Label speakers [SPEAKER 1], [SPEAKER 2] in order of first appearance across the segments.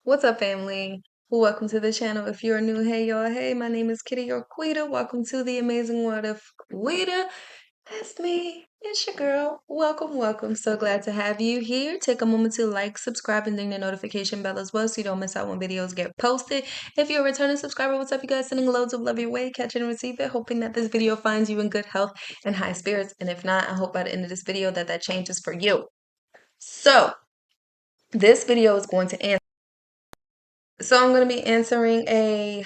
[SPEAKER 1] What's up, family? Welcome to the channel. If you're new, hey y'all, hey, my name is Kitty or Quita. Welcome to the amazing world of Quita. That's me. It's your girl. Welcome, welcome. So glad to have you here. Take a moment to like, subscribe, and ding the notification bell as well so you don't miss out when videos get posted. If you're a returning subscriber, what's up, you guys? Sending loads of love your way. Catch it and receive it. Hoping that this video finds you in good health and high spirits. And if not, I hope by the end of this video that changes for you. So, this video is going to answer. So I'm going to be answering a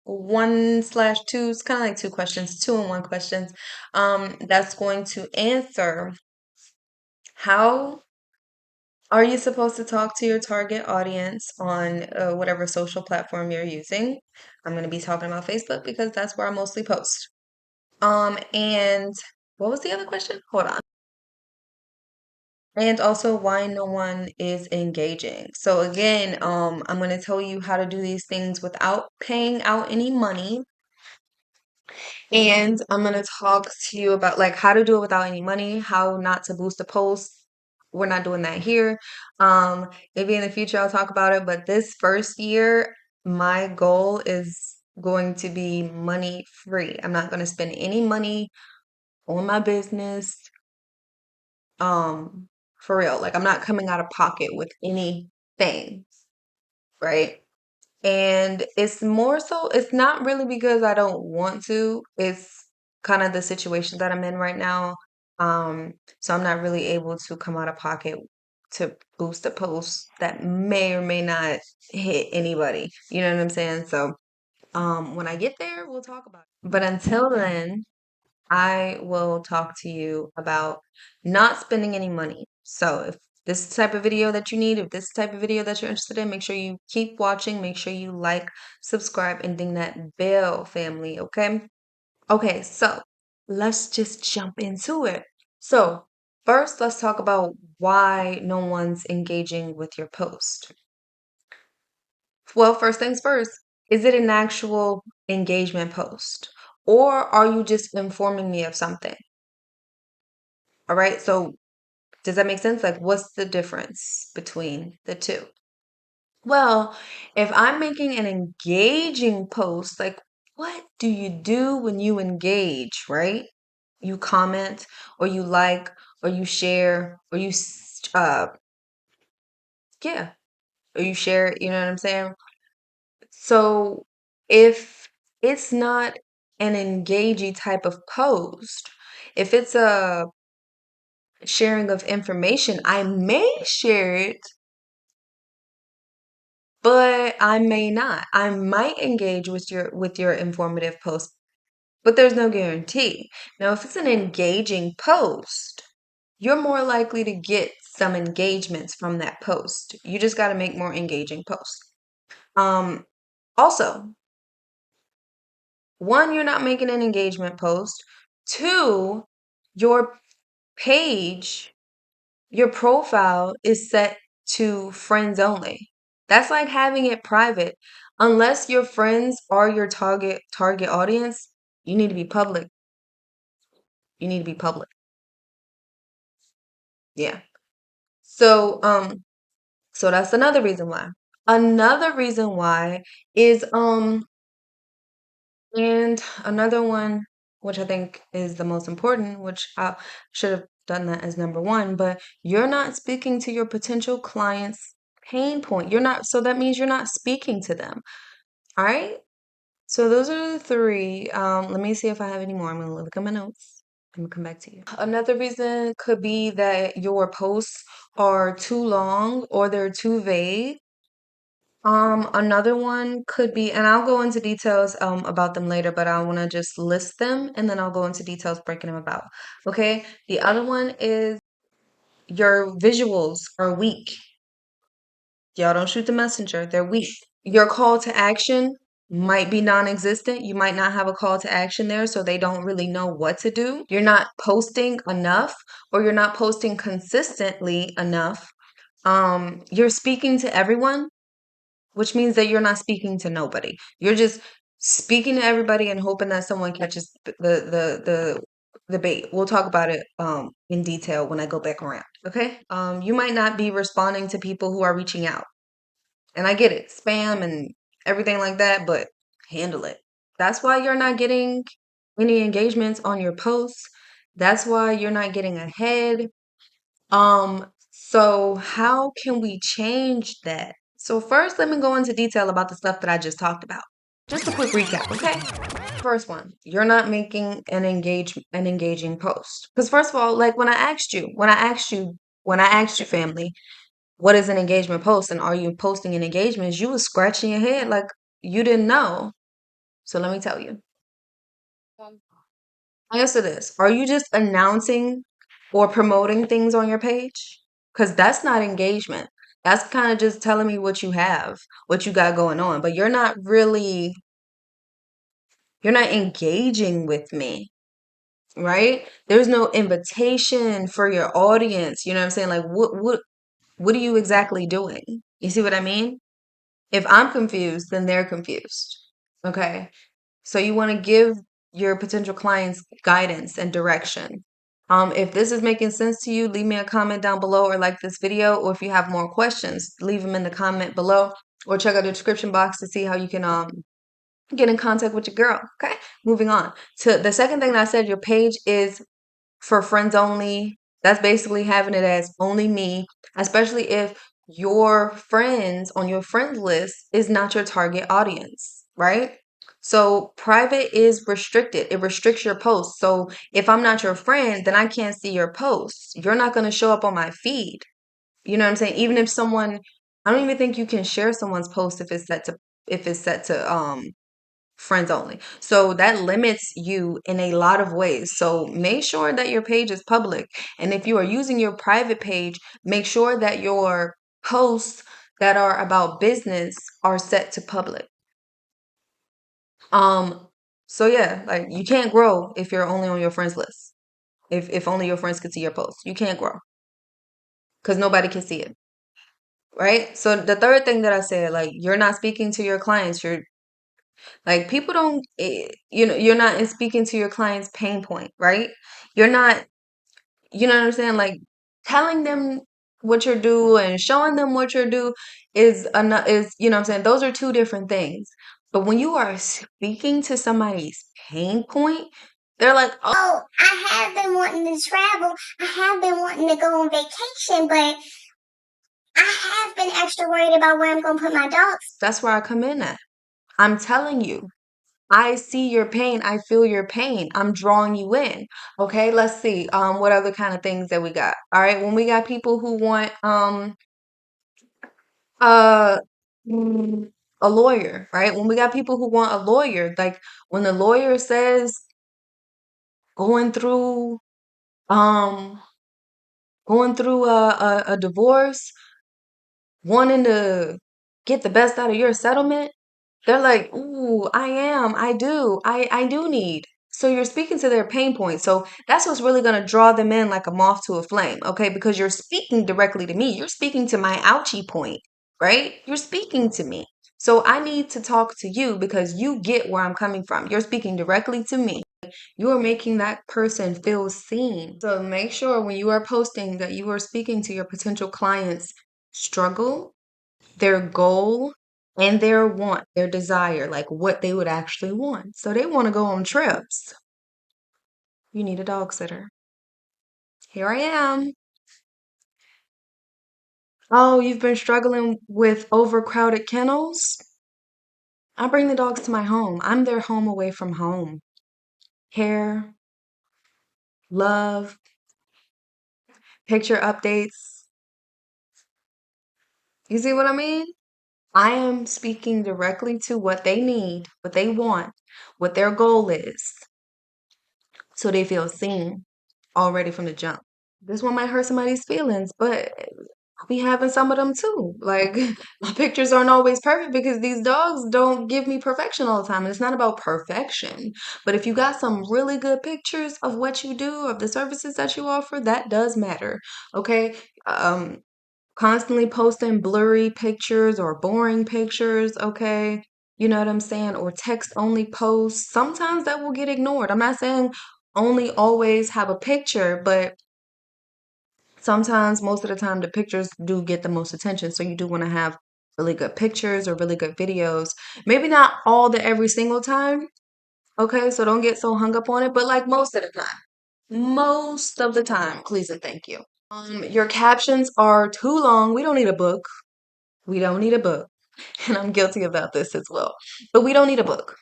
[SPEAKER 1] 1/2. It's kind of like two questions, 2-in-1 questions. That's going to answer, how are you supposed to talk to your target audience on whatever social platform you're using? I'm going to be talking about Facebook because that's where I mostly post. And what was the other question? Hold on. And also why no one is engaging. So again, I'm going to tell you how to do these things without paying out any money. And I'm going to talk to you about like how to do it without any money, how not to boost a post. We're not doing that here. Maybe in the future I'll talk about it, but this first year, my goal is going to be money free. I'm not going to spend any money on my business. For real. Like I'm not coming out of pocket with anything, right? And it's more so, it's not really because I don't want to. It's kind of the situation that I'm in right now. So I'm not really able to come out of pocket to boost a post that may or may not hit anybody. You know what I'm saying? So when I get there, we'll talk about it. But until then, I will talk to you about not spending any money. So if this is the type of video that you need, if this is the type of video that you're interested in, make sure you keep watching, make sure you like, subscribe, and ding that bell, family, okay? Okay, so let's just jump into it. So first, let's talk about why no one's engaging with your post. Well, first things first, is it an actual engagement post? Or are you just informing me of something? All right. So does that make sense? Like, what's the difference between the two? Well, if I'm making an engaging post, like, what do you do when you engage, right? You comment, or you like, or you share, or yeah, or you share, you know what I'm saying? So if it's not an engaging type of post, if it's a sharing of information, I may share it, but I may not. I might engage with your informative post, but there's no guarantee. Now, if it's an engaging post, you're more likely to get some engagements from that post. You just got to make more engaging posts. Um, Also, one, you're not making an engagement post. Two, your page, your profile is set to friends only. That's like having it private. Unless your friends are your target audience, you need to be public. You need to be public. Yeah. So so that's another reason why. Another reason why is and another one, which I think is the most important, which I should have done that as number one, but you're not speaking to your potential clients' pain point. You're not, so that means you're not speaking to them. All right. So those are the three. Let me see if I have any more. I'm gonna look at my notes. I'm gonna come back to you. Another reason could be that your posts are too long or they're too vague. Another one could be, and I'll go into details about them later, but I want to just list them and then I'll go into details breaking them about. Okay. The other one is your visuals are weak. Y'all don't shoot the messenger. They're weak. Your call to action might be non-existent. You might not have a call to action there, so they don't really know what to do. You're not posting enough or you're not posting consistently enough. You're speaking to everyone, which means that you're not speaking to nobody. You're just speaking to everybody and hoping that someone catches the bait. We'll talk about it in detail when I go back around. Okay. You might not be responding to people who are reaching out. And I get it, spam and everything like that, but handle it. That's why you're not getting any engagements on your posts. That's why you're not getting ahead. So how can we change that? So first, let me go into detail about the stuff that I just talked about. Just a quick recap, okay? First one, you're not making an engaging post. Because first of all, like when I asked you, family, what is an engagement post and are you posting an engagement? You was scratching your head like you didn't know. So let me tell you. Answer this. Are you just announcing or promoting things on your page? Because that's not engagement. That's kind of just telling me what you have, what you got going on, but you're not engaging with me, right? There's no invitation for your audience. You know what I'm saying? Like what are you exactly doing? You see what I mean? If I'm confused, then they're confused. Okay. So you want to give your potential clients guidance and direction. If this is making sense to you, leave me a comment down below or like this video. Or if you have more questions, leave them in the comment below or check out the description box to see how you can get in contact with your girl. Okay. Moving on to the second thing that I said, your page is for friends only. That's basically having it as only me, especially if your friends on your friends list is not your target audience, right? So private is restricted. It restricts your posts. So if I'm not your friend, then I can't see your posts. You're not going to show up on my feed. You know what I'm saying? Even if someone, I don't even think you can share someone's post if it's set to friends only. So that limits you in a lot of ways. So make sure that your page is public. And if you are using your private page, make sure that your posts that are about business are set to public. Um, so yeah, like you can't grow if you're only on your friends list. If only your friends can see your posts. You can't grow because nobody can see it. Right? So the third thing that I said, like you're not speaking to your clients, you're like people don't, you're not speaking to your client's pain point, right? You're not, you know what I'm saying? Like telling them what you're doing and showing them what you're doing is, you know what I'm saying? Those are two different things. But when you are speaking to somebody's pain point, they're like, oh,
[SPEAKER 2] I have been wanting to travel. I have been wanting to go on vacation, but I have been extra worried about where I'm going to put my dogs.
[SPEAKER 1] that's where I come in at. I'm telling you. I see your pain. I feel your pain. I'm drawing you in. Okay, let's see. What other kind of things that we got? All right, when we got people who want uh mm, a lawyer, right? When we got people who want a lawyer, like when the lawyer says going through um going through a divorce, wanting to get the best out of your settlement, they're like, ooh, I do need. So you're speaking to their pain point. So that's what's really going to draw them in like a moth to a flame, okay? Because you're speaking directly to me. You're speaking to my ouchie point, right? You're speaking to me. So I need to talk to you because you get where I'm coming from. You're speaking directly to me. You are making that person feel seen. So make sure when you are posting that you are speaking to your potential clients' struggle, their goal, and their want, their desire, like what they would actually want. So they want to go on trips. You need a dog sitter. Here I am. Oh, you've been struggling with overcrowded kennels? I bring the dogs to my home. I'm their home away from home. Care, love, picture updates. You see what I mean? I am speaking directly to what they need, what they want, what their goal is, so they feel seen already from the jump. This one might hurt somebody's feelings, but I'll be having some of them too. Like my pictures aren't always perfect because these dogs don't give me perfection all the time. And it's not about perfection. But if you got some really good pictures of what you do, of the services that you offer, that does matter. Okay. Constantly posting blurry pictures or boring pictures, okay? You know what I'm saying? Or text only posts. Sometimes that will get ignored. I'm not saying only always have a picture, but sometimes, most of the time, the pictures do get the most attention. So you do want to have really good pictures or really good videos. Maybe not all the every single time. Okay, so don't get so hung up on it, but like most of the time. Most of the time, please and thank you. Your captions are too long. We don't need a book. We don't need a book. And I'm guilty about this as well. But we don't need a book.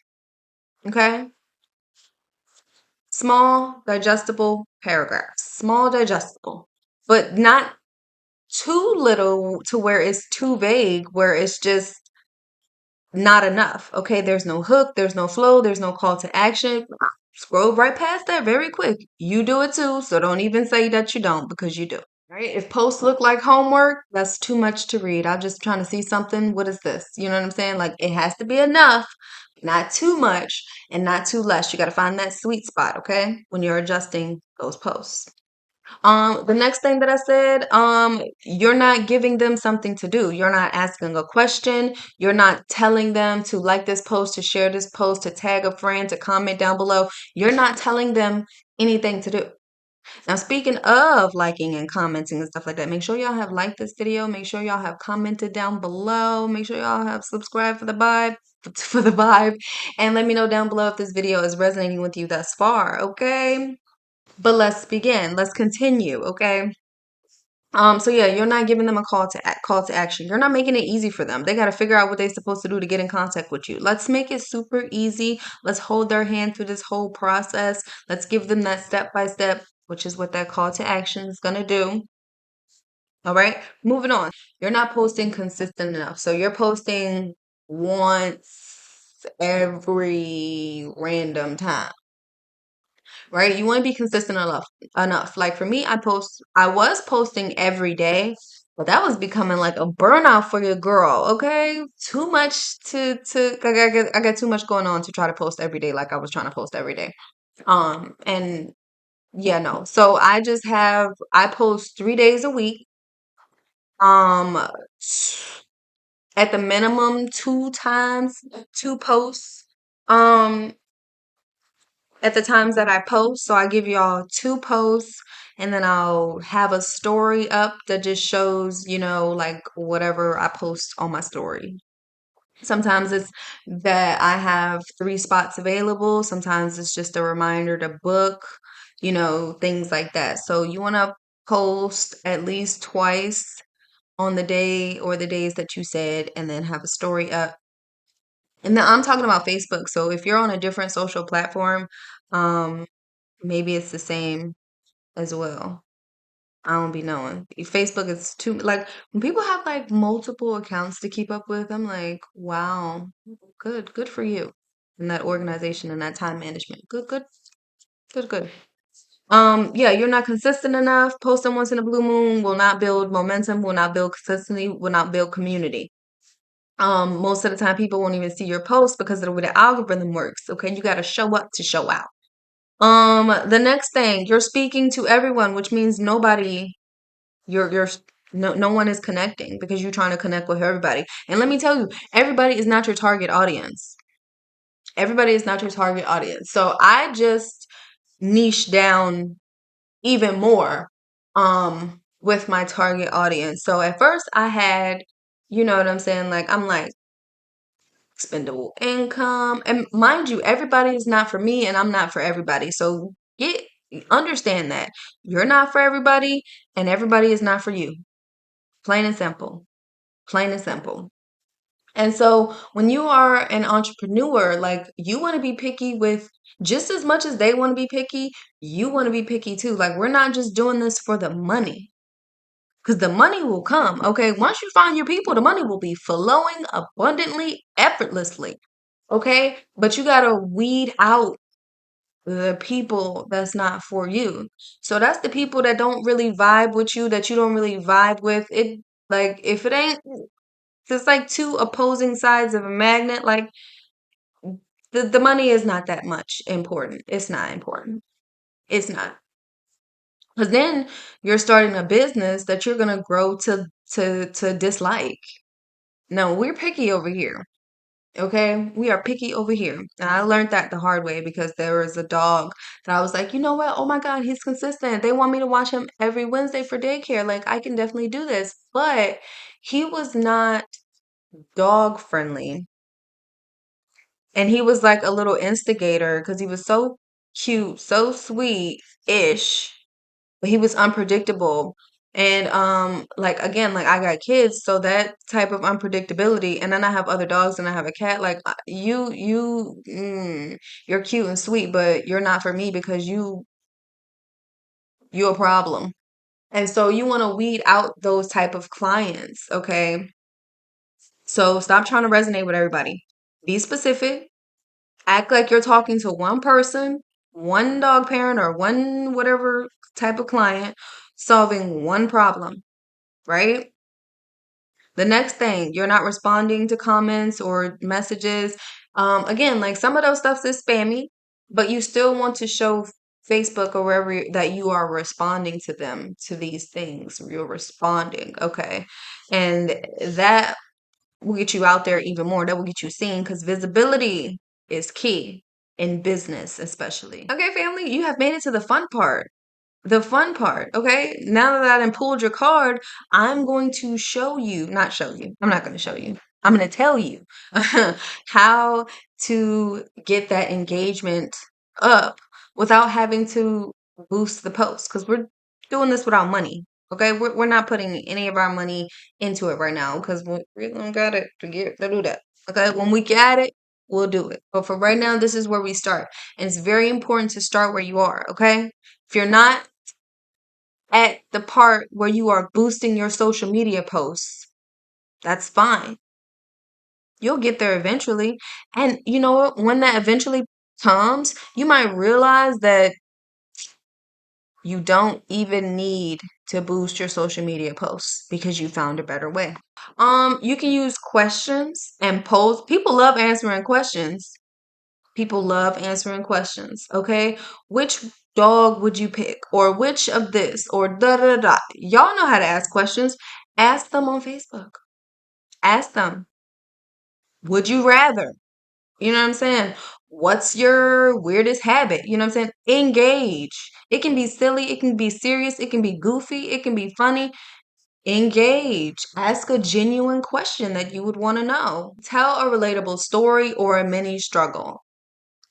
[SPEAKER 1] Okay? Small, digestible paragraphs. Small, digestible. But not too little to where it's too vague, where it's just not enough. Okay? There's no hook, there's no flow, there's no call to action. Scroll right past that very quick. You do it too, so don't even say that you don't because you do. Right? If posts look like homework, that's too much to read. I'm just trying to see something. What is this? You know what I'm saying? Like it has to be enough, not too much and not too less. You got to find that sweet spot, okay? When you're adjusting those posts. The next thing that I said, you're not giving them something to do. You're not asking a question. You're not telling them to like this post, to share this post, to tag a friend, to comment down below. You're not telling them anything to do. Now, speaking of liking and commenting and stuff like that, make sure y'all have liked this video. Make sure y'all have commented down below. Make sure y'all have subscribed for the vibe, and let me know down below if this video is resonating with you thus far, okay? But let's begin. Let's continue, okay? So yeah, you're not giving them a call to action. You're not making it easy for them. They got to figure out what they're supposed to do to get in contact with you. Let's make it super easy. Let's hold their hand through this whole process. Let's give them that step by step, which is what that call to action is gonna do. All right, moving on. You're not posting consistent enough. So you're posting once every random time, right? You want to be consistent enough. Like for me, I was posting every day, but that was becoming like a burnout for your girl. Okay, too much I got too much going on to try to post every day like I was trying to post every day. And yeah, no. So I post 3 days a week. Um, at the minimum, two posts. Um, at the times that I post. So I give y'all two posts and then I'll have a story up that just shows, like whatever I post on my story. Sometimes it's that I have 3 spots available. Sometimes it's just a reminder to book, things like that. So you want to post at least twice on the day or the days that you said, and then have a story up. And then I'm talking about Facebook. So if you're on a different social platform, um, maybe it's the same as well. I don't be knowing. Facebook is too like when people have like multiple accounts to keep up with, I'm like, wow, good for you. And that organization and that time management. Good. Yeah, you're not consistent enough. Posting once in a blue moon will not build momentum, will not build consistency, will not build community. Most of the time people won't even see your post because of the way the algorithm works. Okay, you got to show up to show out. The next thing, you're speaking to everyone, which means nobody, you're no one is connecting because you're trying to connect with everybody. And let me tell you, everybody is not your target audience. Everybody is not your target audience. So I just niche down even more with my target audience. So at first I had, you know what I'm saying? Like I'm like expendable income. And mind you, everybody is not for me and I'm not for everybody. So understand that you're not for everybody and everybody is not for you. Plain and simple. Plain and simple. And so when you are an entrepreneur, like you want to be picky with just as much as they want to be picky, you want to be picky too. Like we're not just doing this for the money. Because the money will come, okay? Once you find your people, the money will be flowing abundantly, effortlessly. Okay? But you gotta weed out the people that's not for you. So that's the people that don't really vibe with you, that you don't really vibe with. It like if it ain't it's like two opposing sides of a magnet, like the money is not that much important. It's not important. It's not. Because then you're starting a business that you're gonna grow to dislike. No, we're picky over here. Okay, we are picky over here. And I learned that the hard way because there was a dog that I was like, you know what? Oh my God, he's consistent. They want me to watch him every Wednesday for daycare. Like, I can definitely do this. But he was not dog friendly. And he was like a little instigator because he was so cute, so sweet-ish, but he was unpredictable. And like again, like I got kids, so that type of unpredictability, and then I have other dogs and I have a cat. Like you're cute and sweet, but you're not for me because you a problem. And so you want to weed out those type of clients, okay? So stop trying to resonate with everybody. Be specific. Act like you're talking to one person, one dog parent, or one whatever type of client, solving one problem, right? The next thing, you're not responding to comments or messages. Again, like some of those stuffs is spammy, but you still want to show Facebook or wherever that you are responding to them, to these things. You're responding, okay? And that will get you out there even more. That will get you seen because visibility is key in business, especially. Okay, family, you have made it to the fun part. The fun part, okay? Now that I done pulled your card, I'm going to show you, not show you, I'm not going to show you. I'm going to tell you how to get that engagement up without having to boost the post because we're doing this without money. Okay, we're not putting any of our money into it right now because we don't got it to do that. Okay, when we get it, we'll do it. But for right now, this is where we start, and it's very important to start where you are. Okay, if you're not at the part where you are boosting your social media posts, that's fine. You'll get there eventually. And you know what? When that eventually comes, you might realize that you don't even need to boost your social media posts because you found a better way. You can use questions and polls. People love answering questions. People love answering questions, okay? Which dog would you pick? Or which of this? Or da da da. Y'all know how to ask questions. Ask them on Facebook. Ask them, would you rather? You know what I'm saying? What's your weirdest habit? You know what I'm saying? Engage. It can be silly, it can be serious, it can be goofy, it can be funny. Engage. Ask a genuine question that you would want to know. Tell a relatable story or a mini struggle.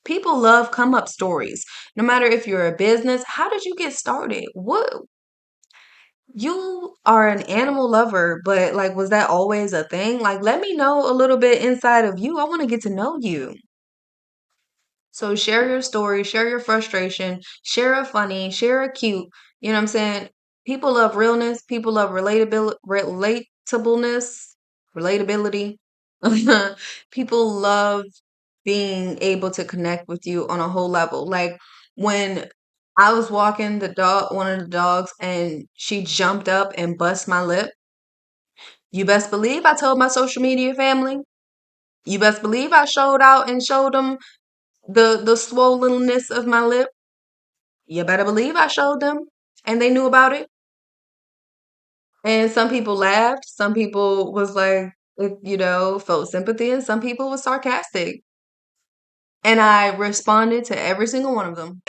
[SPEAKER 1] People love come up stories. No matter if you're a business, how did you get started? What you are an animal lover, but like was that always a thing? Like let me know a little bit inside of you. I want to get to know you. So share your story, share your frustration, share a funny, share a cute. You know what I'm saying? People love realness, people love relatableness, relatability. People love being able to connect with you on a whole level. Like when I was walking one of the dogs, and she jumped up and bust my lip. You best believe I told my social media family. You best believe I showed out and showed them the swollenness of my lip. You better believe I showed them, and they knew about it. And some people laughed, some people was like, felt sympathy, and some people was sarcastic. And I responded to every single one of them.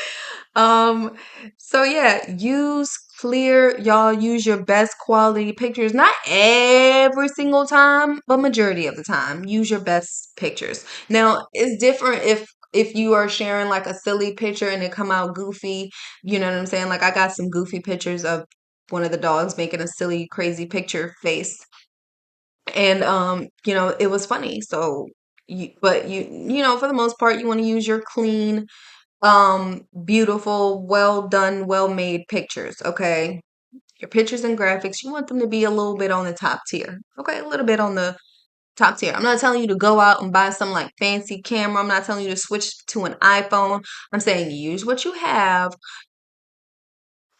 [SPEAKER 1] Um, so yeah, y'all use your best quality pictures. Not every single time, but majority of the time. Use your best pictures. Now, it's different if you are sharing like a silly picture and it come out goofy, you know what I'm saying? Like I got some goofy pictures of one of the dogs making a silly, crazy picture face. And it was funny. So but for the most part, you want to use your clean beautiful, well done, well made pictures, okay? Your pictures and graphics, you want them to be a little bit on the top tier, okay? A little bit on the top tier. I'm not telling you to go out and buy some like fancy camera. I'm not telling you to switch to an iPhone. I'm saying use what you have,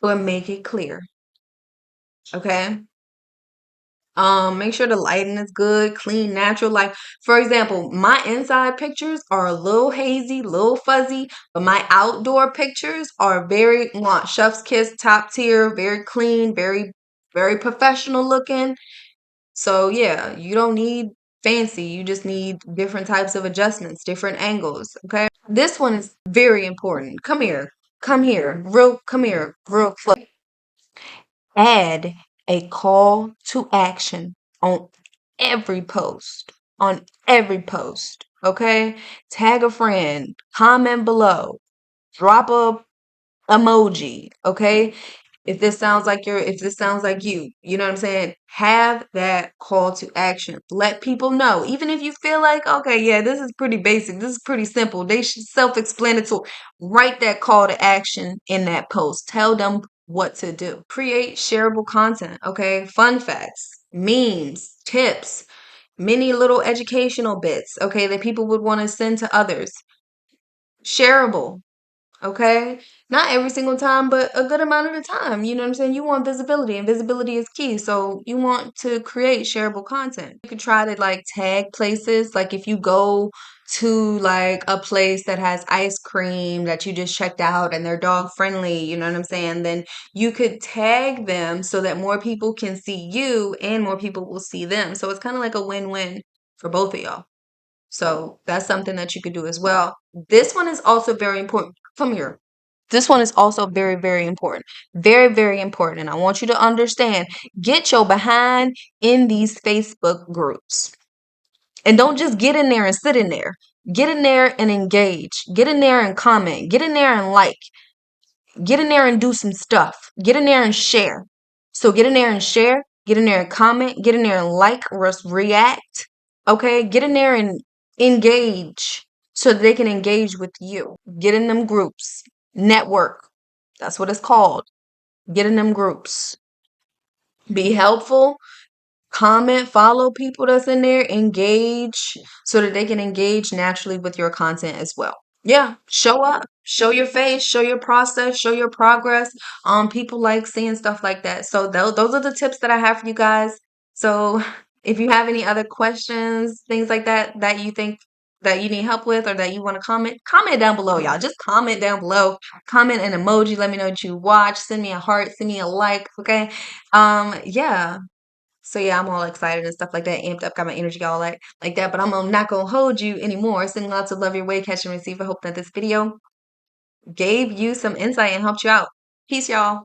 [SPEAKER 1] but make it clear, okay? Make sure the lighting is good, clean, natural. Like, for example, my inside pictures are a little hazy, little fuzzy, but my outdoor pictures are very chef's kiss, top tier, very clean, very, very professional looking. So yeah, you don't need fancy. You just need different types of adjustments, different angles. Okay. This one is very important. Come here. Come here, real close. Add a call to action on every post, on every post. Okay? Tag a friend, comment below, drop a emoji. Okay? If this sounds like you know what I'm saying? Have that call to action. Let people know. Even if you feel like, okay, yeah, this is pretty basic. This is pretty simple. They should self-explanatory. Write that call to action in that post. Tell them what to do. Create shareable content, okay? Fun facts, memes, tips, many little educational bits, okay, that people would want to send to others. Shareable. Okay? Not every single time, but a good amount of the time. You know what I'm saying? You want visibility, and visibility is key. So you want to create shareable content. You could try to like tag places. Like if you go to like a place that has ice cream that you just checked out and they're dog friendly, you know what I'm saying? Then you could tag them so that more people can see you and more people will see them. So it's kind of like a win-win for both of y'all. So that's something that you could do as well. This one is also very important. Come here. This one is also very, very important. Very, very important. And I want you to understand, get your behind in these Facebook groups. And don't just get in there and sit in there. Get in there and engage. Get in there and comment. Get in there and like. Get in there and do some stuff. Get in there and share. So get in there and share. Get in there and comment. Get in there and like, react. Okay? Get in there and engage so that they can engage with you. Get in them groups. Network. That's what it's called. Get in them groups. Be helpful. Comment, follow people that's in there. Engage so that they can engage naturally with your content as well. Yeah, show up, show your face, show your process, show your progress. People like seeing stuff like that. So those are the tips that I have for you guys. So if you have any other questions, things like that that you think that you need help with or that you want to comment down below, y'all. Just comment down below. Comment an emoji. Let me know what you watch. Send me a heart. Send me a like. Okay. Yeah. So yeah, I'm all excited and stuff like that, amped up, got my energy all like that. But not gonna hold you anymore. Sending lots of love your way, catch and receive. I hope that this video gave you some insight and helped you out. Peace, y'all.